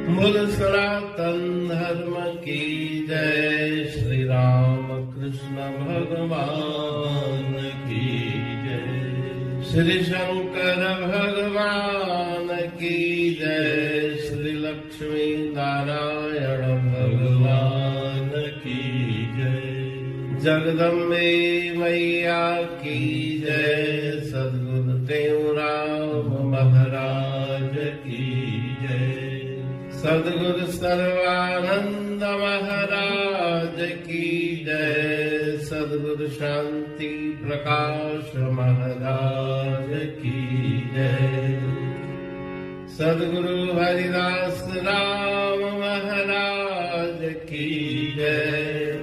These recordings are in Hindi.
मूल सनातन धर्म की जय। श्री राम कृष्ण भगवान की जय। श्री शंकर भगवान की जय। श्री लक्ष्मी नारायण भगवान की जय। जगदम्बे मैया की जय। सद्गुरु देवराम महाराज की जय। सद्गुरु सर्वानंद महाराज की जय। सद्गुरु शांति प्रकाश महाराज की जय। सद्गुरु हरिदास राम महाराज की जय।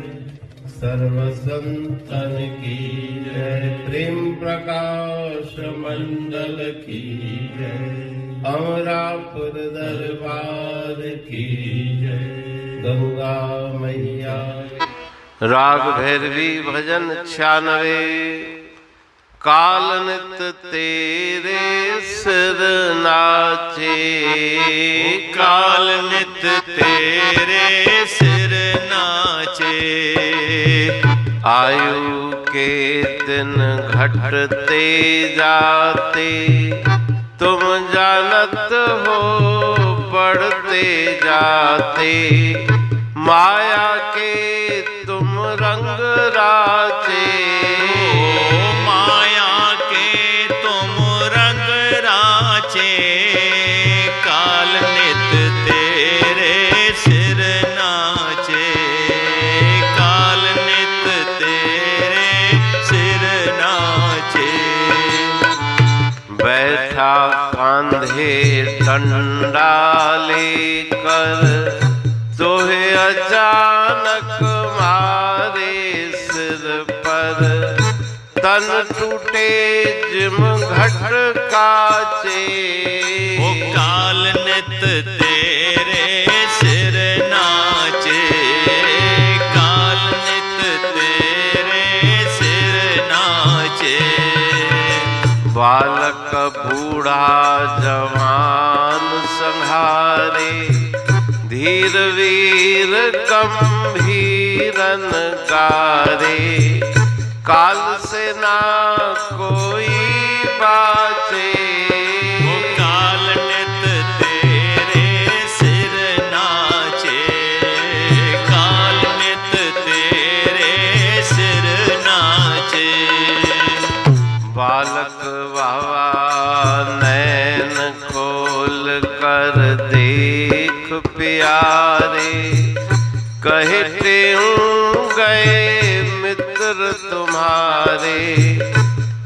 सर्व संतन की जय। प्रेम प्रकाश मंडल की जय। अमरापुर दरबार की जय। गंगा मैया। राग भैरवी भजन 96। काल नित तेरे सिर नाचे। काल नित तेरे सिर नाचे। आयु के दिन घटते जाते तुम जानत हो बढ़ते जाते। माया के तुम रंग राचे। माया के तुम रंग राचे। काल नित तेरे सिर नाचे। काल नित तेरे सिर नाचे। बैठा कांधे डंडा लेकर तोहे अचानक मारे सिर पर। तन टूटे जिम घट काचे। ओ काल नित तेरे सिर नाचे। काल नित तेरे सिर नाचे। बालक बूढ़ा जवान संहारे। धीर वीर गंभीरन गारे। काल से ना कोई बाचे। ओ काल नित तेरे सिर नाचे। काल नित तेरे सिर नाचे। बालक बाबा नैन खोल कर देख प्यारे। कहते हूँ गए मित्र तुम्हारे।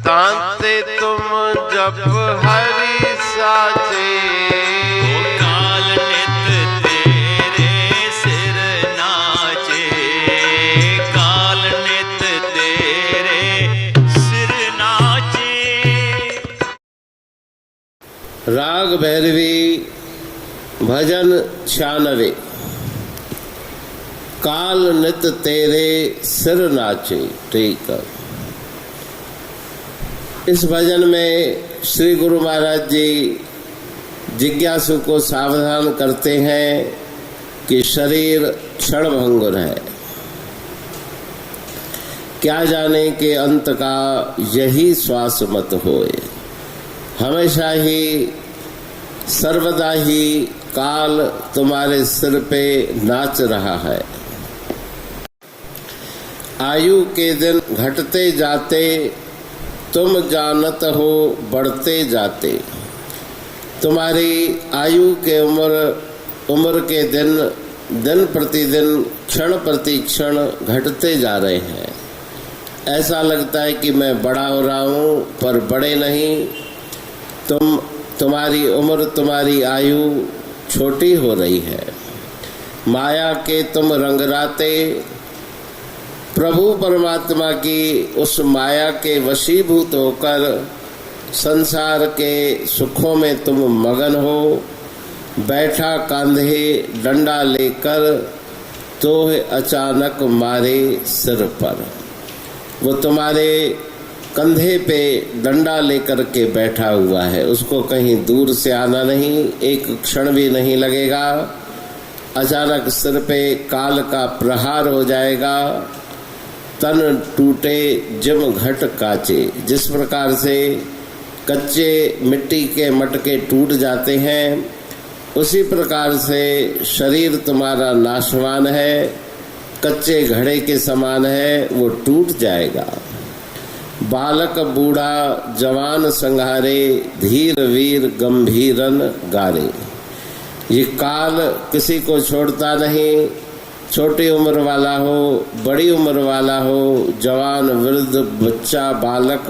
तांते तुम जब हरि साचे। ओ काल नित तेरे सिर नाचे। काल नित तेरे सिर नाचे। राग भैरवी भजन 96। काल नित तेरे सिर नाचे। ठीक है। इस भजन में श्री गुरु महाराज जी जिज्ञासु को सावधान करते हैं कि शरीर क्षणभंगुर है। क्या जाने के अंत का यही श्वास मत होए। हमेशा ही सर्वदा ही काल तुम्हारे सिर पे नाच रहा है। आयु के दिन घटते जाते तुम जानत हो बढ़ते जाते। तुम्हारी आयु के उम्र के दिन प्रतिदिन क्षण प्रति क्षण घटते जा रहे हैं। ऐसा लगता है कि मैं बड़ा हो रहा हूँ, पर बड़े नहीं। तुम्हारी उम्र तुम्हारी आयु छोटी हो रही है। माया के तुम रंगराते। प्रभु परमात्मा की उस माया के वशीभूत होकर संसार के सुखों में तुम मगन हो। बैठा कांधे डंडा लेकर तो अचानक मारे सिर पर। वो तुम्हारे कंधे पे डंडा लेकर के बैठा हुआ है। उसको कहीं दूर से आना नहीं, एक क्षण भी नहीं लगेगा। अचानक सिर पे काल का प्रहार हो जाएगा। तन टूटे जिम घट काचे, जिस प्रकार से कच्चे मिट्टी के मटके टूट जाते हैं, उसी प्रकार से शरीर तुम्हारा नाशवान है, कच्चे घड़े के समान है, वो टूट जाएगा। बालक बूढ़ा जवान संघारे, धीर वीर गंभीरन गारे। ये काल किसी को छोड़ता नहीं, छोटी उम्र वाला हो, बड़ी उम्र वाला हो, जवान वृद्ध बच्चा बालक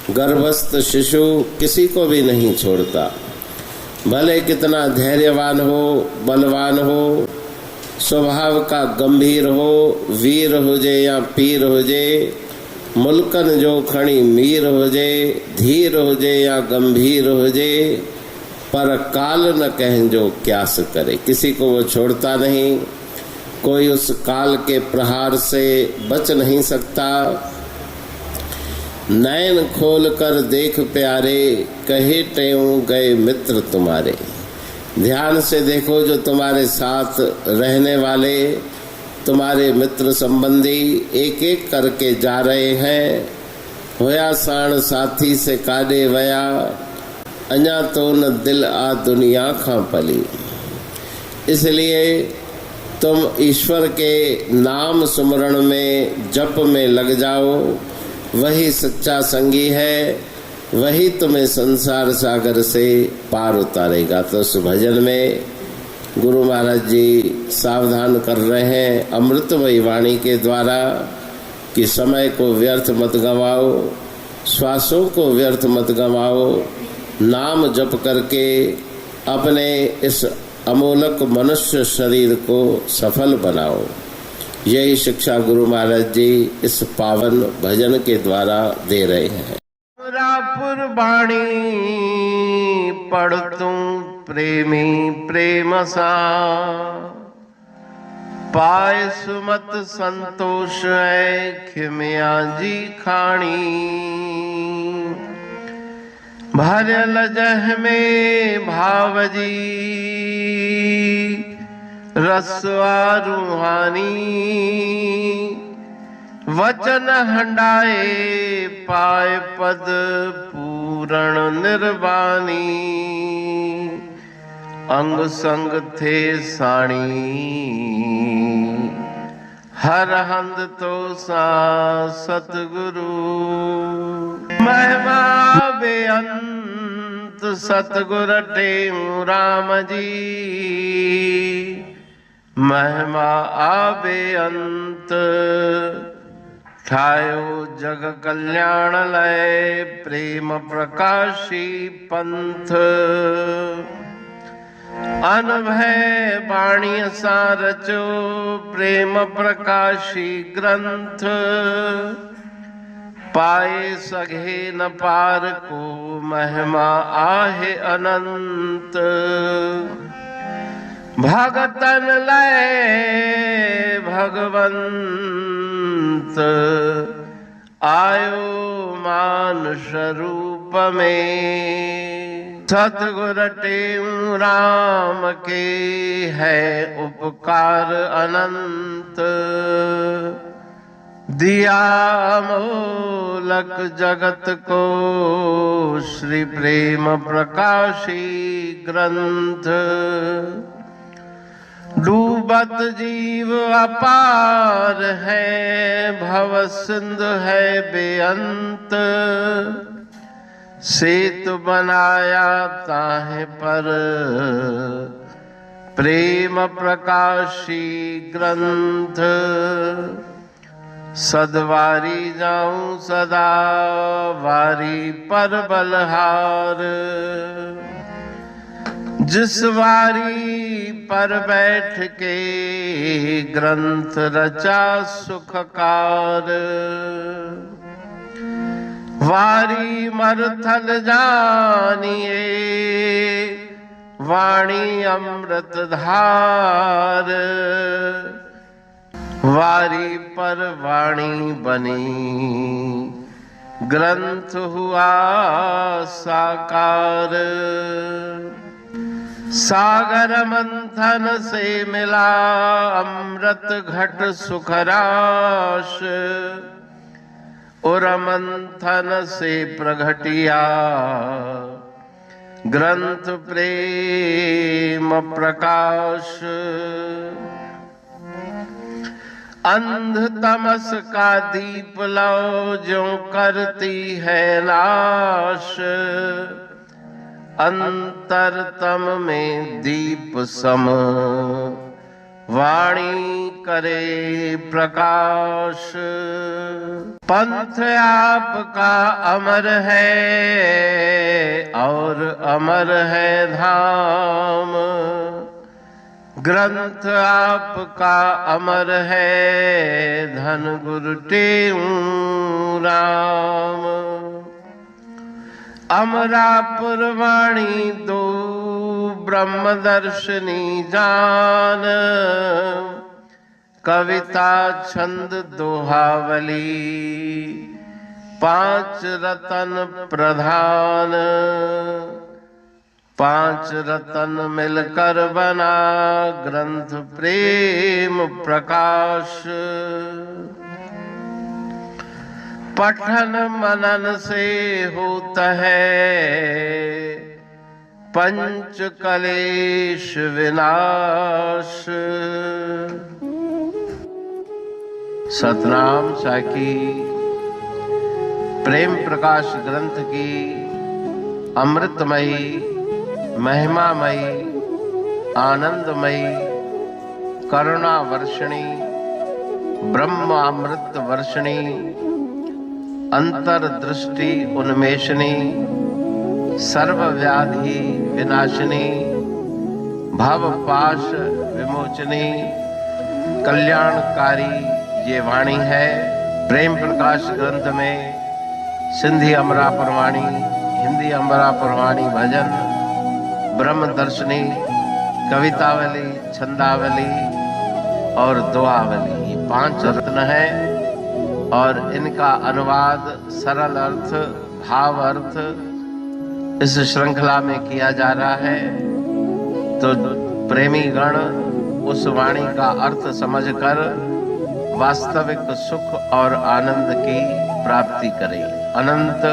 गर्भस्थ शिशु, किसी को भी नहीं छोड़ता। भले कितना धैर्यवान हो, बलवान हो, स्वभाव का गंभीर हो, वीर हो जे या पीर हो जे, मुल्कन जो खणी मीर हो जे, धीर हो जे या गंभीर हो जे, पर काल न कहें जो क्यास करे। किसी को वो छोड़ता नहीं, कोई उस काल के प्रहार से बच नहीं सकता। नैन खोल कर देख प्यारे, कहे ट्यों गए मित्र तुम्हारे। ध्यान से देखो, जो तुम्हारे साथ रहने वाले तुम्हारे मित्र संबंधी एक एक करके जा रहे हैं। होया साण साथी से काडे वया, अञा तो न दिल आ दुनिया खां पली। इसलिए तुम ईश्वर के नाम सुमरण में, जप में लग जाओ। वही सच्चा संगी है, वही तुम्हें संसार सागर से पार उतारेगा। तो उस भजन में गुरु महाराज जी सावधान कर रहे हैं अमृतमयी वाणी के द्वारा कि समय को व्यर्थ मत गंवाओ, श्वासों को व्यर्थ मत गंवाओ, नाम जप करके अपने इस अमोलक मनुष्य शरीर को सफल बनाओ। यही शिक्षा गुरु महाराज जी इस पावन भजन के द्वारा दे रहे हैं। रापुर बाणी पढ़ तू प्रेमी प्रेम सा, पाए सुमत संतोष है खिमिया जी खाणी। भरल जह में भाव जी रसवा रूहानी, वचन हंडाए पाए पद पूरण निर्वाणी। अंग संग थे साणी हर हंद तो सा सतगुरु। महिमा बेअंत सतगुर टेऊ राम जी, महिमा आबे अंत ठायो जग कल्याण लय। प्रेम प्रकाशी पंथ अनभय बाणी सा रचो, प्रेम प्रकाशी ग्रंथ। पाए सघे न पार को महिमा आहे अनंत। भगतन लय भगवंत, आयो मानुष रूप में। सतगुर टेऊ राम के है उपकार अनंत। दिया मोलक जगत को श्री प्रेम प्रकाशी ग्रंथ। डूबत जीव अपार है, भव सिंध है बेअंत। सेतु बनाया ताहे पर प्रेम प्रकाशी ग्रंथ। सदवारी जाऊं सदा वारी पर बलहार। जिस वारी पर बैठ के ग्रंथ रचा सुखकार। वारी मरथल जानिए वाणी अमृत धार। वारी पर वाणी बनी ग्रंथ हुआ साकार। सागर मंथन से मिला अमृत घट सुखराश, और मंथन से प्रगटिया ग्रंथ प्रेम प्रकाश। अंध तमस का दीप लो जो करती है नाश, अंतरतम में दीप सम वाणी करे प्रकाश। पंथ आपका अमर है और अमर है धाम, ग्रंथ आपका अमर है धन गुरु टेऊ राम। अमरापुर वाणी दो ब्रह्मदर्शनी जान, कविता छंद दोहावली पांच रतन प्रधान। पांच रतन मिलकर बना ग्रंथ प्रेम प्रकाश। पठन मनन से होता है पंच कलेश विनाश। सतनाम साखी प्रेम प्रकाश ग्रंथ की अमृतमयी महिमामयी आनंदमयी करुणा वर्षिणी ब्रह्म अमृत वर्षिणी अंतर्दृष्टि उन्मेषणी सर्वव्याधि विनाशिनी भव पाश विमोचनी कल्याणकारी ये वाणी है। प्रेम प्रकाश ग्रंथ में सिंधी अमरापुर वाणी, हिंदी अमरापुर वाणी भजन, ब्रह्म दर्शनी, कवितावली, छंदावली और दुआवली, ये पांच रत्न है और इनका अनुवाद सरल अर्थ भाव अर्थ इस श्रृंखला में किया जा रहा है। तो प्रेमी गण उस वाणी का अर्थ समझकर वास्तविक सुख और आनंद की प्राप्ति करें। अनंत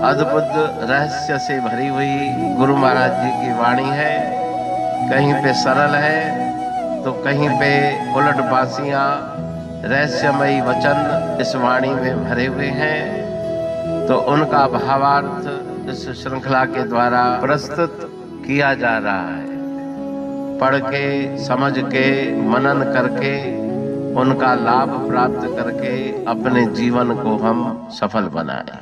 अद्भुत रहस्य से भरी हुई गुरु महाराज जी की वाणी है। कहीं पे सरल है तो कहीं पे उलट बासियां रहस्यमयी वचन इस वाणी में भरे हुए हैं। तो उनका भावार्थ इस श्रृंखला के द्वारा प्रस्तुत किया जा रहा है। पढ़ के समझ के मनन करके उनका लाभ प्राप्त करके अपने जीवन को हम सफल बनाएं।